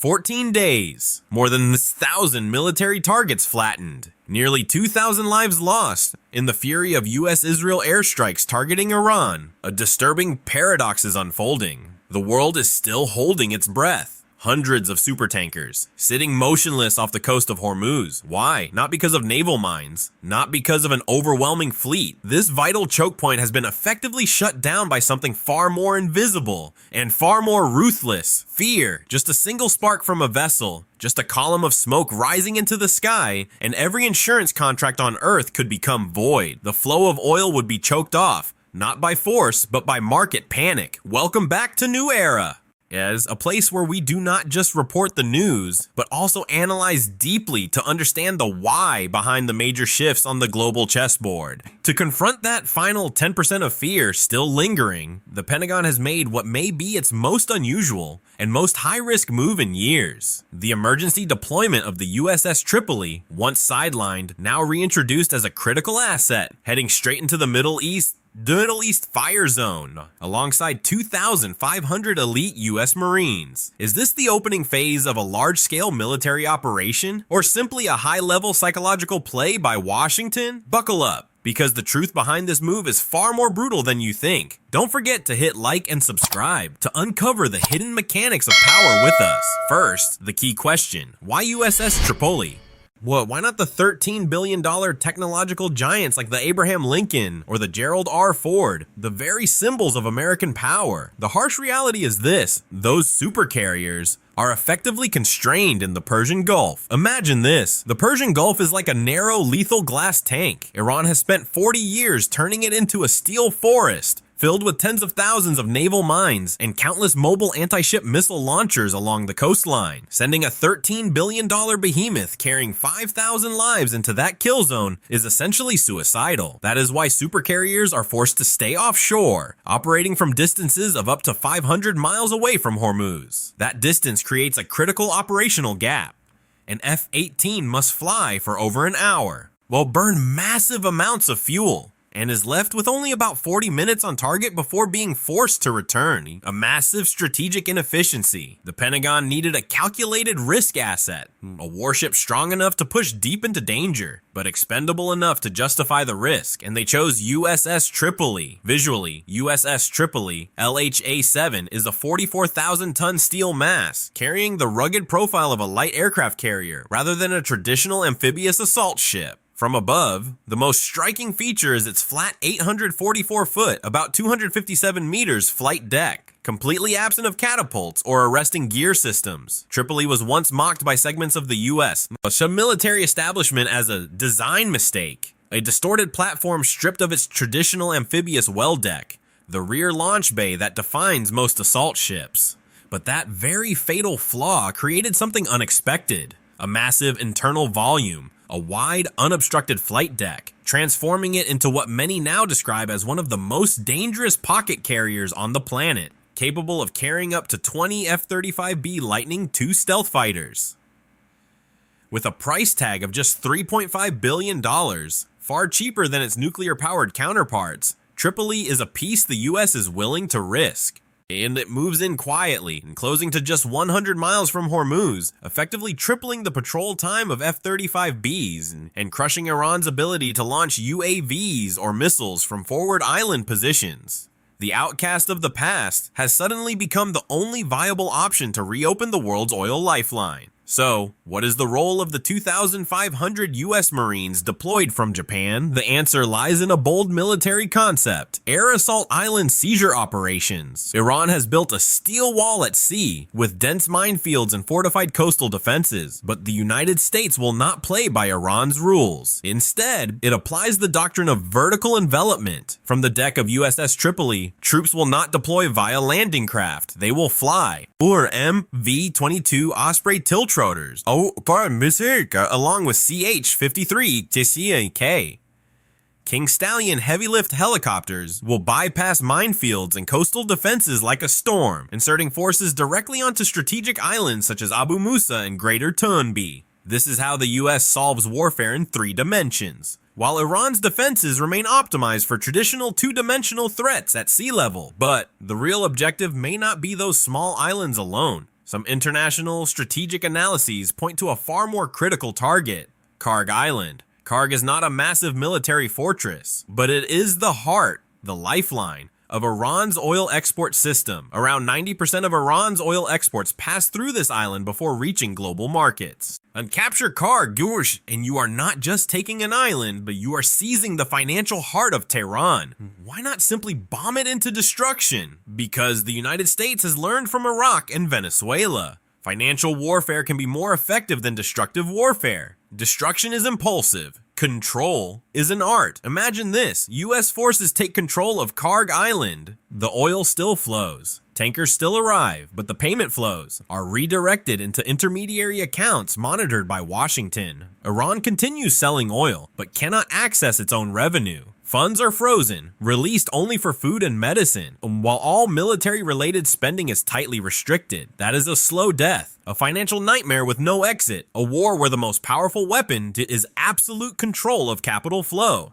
14 days. More than 1,000 military targets flattened. Nearly 2,000 lives lost in the fury of US-Israel airstrikes targeting Iran. A disturbing paradox is unfolding. The world is still holding its breath. Hundreds of supertankers sitting motionless off the coast of Hormuz. Why? Not because of naval mines, not because of an overwhelming fleet. This vital choke point has been effectively shut down by something far more invisible and far more ruthless. Fear. Just a single spark from a vessel, just a column of smoke rising into the sky, and every insurance contract on Earth could become void. The flow of oil would be choked off, not by force, but by market panic. Welcome back to New Era. As a place where we do not just report the news, but also analyze deeply to understand the why behind the major shifts on the global chessboard. To confront that final 10% of fear still lingering, the Pentagon has made what may be its most unusual and most high-risk move in years. The emergency deployment of the USS Tripoli, once sidelined, now reintroduced as a critical asset, heading straight into the Middle East fire zone, alongside 2,500 elite U.S. Marines. Is this the opening phase of a large-scale military operation, or simply a high-level psychological play by Washington? Buckle up, because the truth behind this move is far more brutal than you think. Don't forget to hit like and subscribe to uncover the hidden mechanics of power with us. First, the key question: why USS Tripoli? What, why not the $13 billion technological giants like the Abraham Lincoln or the Gerald R. Ford, the very symbols of American power? The harsh reality is this: those supercarriers are effectively constrained in the Persian Gulf. Imagine this: the Persian Gulf is like a narrow, lethal glass tank. Iran has spent 40 years turning it into a steel forest, filled with tens of thousands of naval mines and countless mobile anti-ship missile launchers along the coastline. Sending a $13 billion behemoth carrying 5,000 lives into that kill zone is essentially suicidal. That is why supercarriers are forced to stay offshore, operating from distances of up to 500 miles away from Hormuz. That distance creates a critical operational gap. An F-18 must fly for over an hour, while burn massive amounts of fuel, and is left with only about 40 minutes on target before being forced to return. A massive strategic inefficiency. The Pentagon needed a calculated risk asset, a warship strong enough to push deep into danger, but expendable enough to justify the risk, and they chose USS Tripoli. Visually, USS Tripoli LHA-7 is a 44,000-ton steel mass, carrying the rugged profile of a light aircraft carrier rather than a traditional amphibious assault ship. From above, the most striking feature is its flat 844-foot, about 257 meters flight deck, completely absent of catapults or arresting gear systems. Tripoli was once mocked by segments of the U.S. military establishment as a design mistake, a distorted platform stripped of its traditional amphibious well deck, the rear launch bay that defines most assault ships. But that very fatal flaw created something unexpected: a massive internal volume, a wide, unobstructed flight deck, transforming it into what many now describe as one of the most dangerous pocket carriers on the planet, capable of carrying up to 20 F-35B Lightning II stealth fighters. With a price tag of just $3.5 billion, far cheaper than its nuclear-powered counterparts, Tripoli is a piece the US is willing to risk. And it moves in quietly, and closing to just 100 miles from Hormuz, effectively tripling the patrol time of F-35Bs and crushing Iran's ability to launch UAVs or missiles from forward island positions. The outcast of the past has suddenly become the only viable option to reopen the world's oil lifeline. So, what is the role of the 2,500 U.S. Marines deployed from Japan? The answer lies in a bold military concept: air assault island seizure operations. Iran has built a steel wall at sea with dense minefields and fortified coastal defenses, but the United States will not play by Iran's rules. Instead, it applies the doctrine of vertical envelopment. From the deck of USS Tripoli, troops will not deploy via landing craft. They will fly. Or MV-22 Osprey tilt rotors, along with CH-53 TCAK. King Stallion heavy lift helicopters will bypass minefields and coastal defenses like a storm, inserting forces directly onto strategic islands such as Abu Musa and Greater Tunbi. This is how the US solves warfare in 3 dimensions, while Iran's defenses remain optimized for traditional 2-dimensional threats at sea level. But the real objective may not be those small islands alone. Some international strategic analyses point to a far more critical target, Kharg Island. Kharg is not a massive military fortress, but it is the heart, the lifeline, of Iran's oil export system. Around 90% of Iran's oil exports pass through this island before reaching global markets. Uncapture Kharg, and you are not just taking an island, but you are seizing the financial heart of Tehran. Why not simply bomb it into destruction? Because the United States has learned from Iraq and Venezuela. Financial warfare can be more effective than destructive warfare. Destruction is impulsive. Control is an art. Imagine this. US forces take control of Kharg Island. The oil still flows. Tankers still arrive, but the payment flows are redirected into intermediary accounts monitored by Washington. Iran continues selling oil, but cannot access its own revenue. Funds are frozen, released only for food and medicine, while all military-related spending is tightly restricted. That is a slow death, a financial nightmare with no exit, a war where the most powerful weapon is absolute control of capital flow.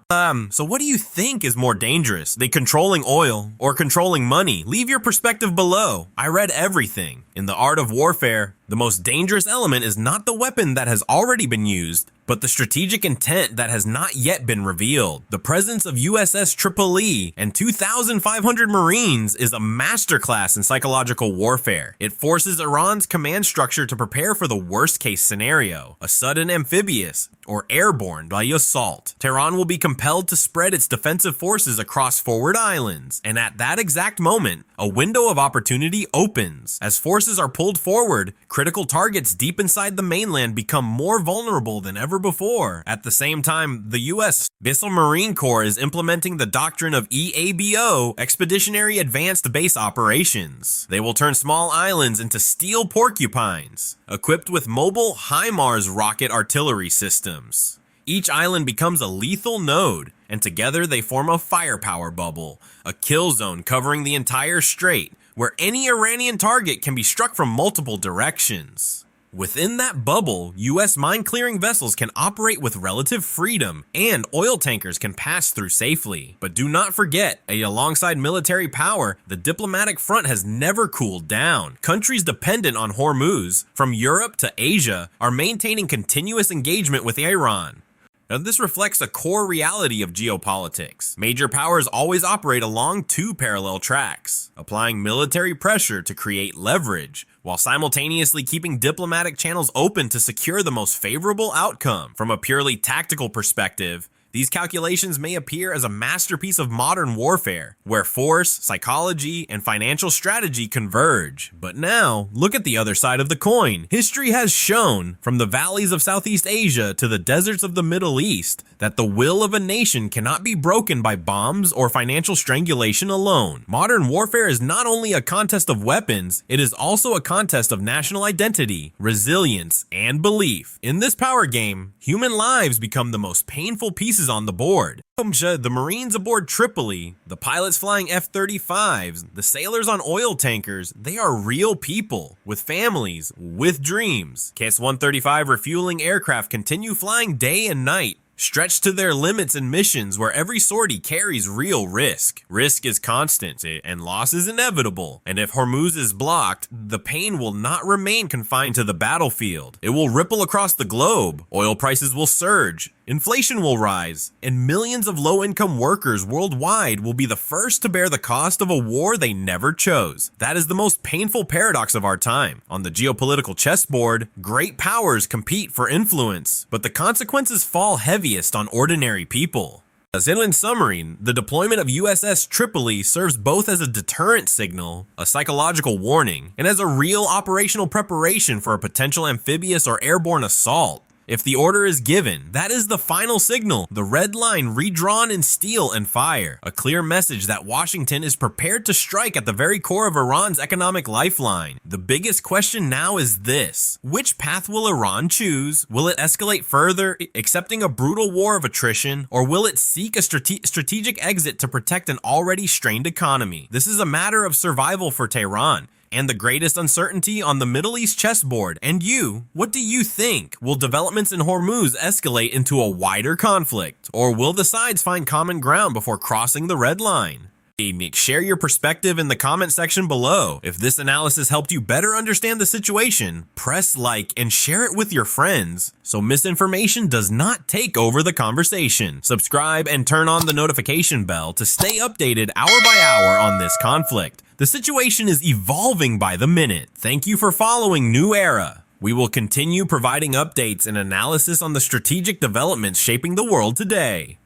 So what do you think is more dangerous, the controlling oil or controlling money? Leave your perspective below. I read everything. In the art of warfare, the most dangerous element is not the weapon that has already been used, but the strategic intent that has not yet been revealed. The presence of USS Tripoli and 2,500 Marines is a masterclass in psychological warfare. It forces Iran's command structure to prepare for the worst-case scenario, a sudden amphibious or airborne by assault. Tehran will be compelled to spread its defensive forces across forward islands, and at that exact moment, a window of opportunity opens. As forces are pulled forward, critical targets deep inside the mainland become more vulnerable than ever before. At the same time, the U.S. Marine Corps is implementing the doctrine of EABO, Expeditionary Advanced Base Operations. They will turn small islands into steel porcupines, equipped with mobile HIMARS rocket artillery systems. Each island becomes a lethal node, and together they form a firepower bubble, a kill zone covering the entire strait, where any Iranian target can be struck from multiple directions. Within that bubble, U.S. mine-clearing vessels can operate with relative freedom, and oil tankers can pass through safely. But do not forget, alongside military power, the diplomatic front has never cooled down. Countries dependent on Hormuz, from Europe to Asia, are maintaining continuous engagement with Iran. Now, this reflects a core reality of geopolitics. Major powers always operate along two parallel tracks, applying military pressure to create leverage, while simultaneously keeping diplomatic channels open to secure the most favorable outcome. From a purely tactical perspective, these calculations may appear as a masterpiece of modern warfare, where force, psychology, and financial strategy converge. But now, look at the other side of the coin. History has shown, from the valleys of Southeast Asia to the deserts of the Middle East, that the will of a nation cannot be broken by bombs or financial strangulation alone. Modern warfare is not only a contest of weapons, it is also a contest of national identity, resilience, and belief. In this power game, human lives become the most painful pieces on the board. The Marines aboard Tripoli, the pilots flying F-35s, the sailors on oil tankers, they are real people with families, with dreams. KS-135 refueling aircraft continue flying day and night, stretched to their limits in missions where every sortie carries real risk. Risk is constant and loss is inevitable. And if Hormuz is blocked, the pain will not remain confined to the battlefield. It will ripple across the globe. Oil prices will surge. Inflation will rise, and millions of low-income workers worldwide will be the first to bear the cost of a war they never chose. That is the most painful paradox of our time. On the geopolitical chessboard, great powers compete for influence, but the consequences fall heaviest on ordinary people. So in summary, the deployment of USS Tripoli serves both as a deterrent signal, a psychological warning, and as a real operational preparation for a potential amphibious or airborne assault. If the order is given, that is the final signal, the red line redrawn in steel and fire, a clear message that Washington is prepared to strike at the very core of Iran's economic lifeline. The biggest question now is this: which path will Iran choose? Will it escalate further, accepting a brutal war of attrition, or will it seek a strategic exit to protect an already strained economy? This is a matter of survival for Tehran, and the greatest uncertainty on the Middle East chessboard. And you, what do you think? Will developments in Hormuz escalate into a wider conflict? Or will the sides find common ground before crossing the red line? Share your perspective in the comment section below. If this analysis helped you better understand the situation, press like and share it with your friends so misinformation does not take over the conversation. Subscribe and turn on the notification bell to stay updated hour by hour on this conflict. The situation is evolving by the minute. Thank you for following New Era. We will continue providing updates and analysis on the strategic developments shaping the world today.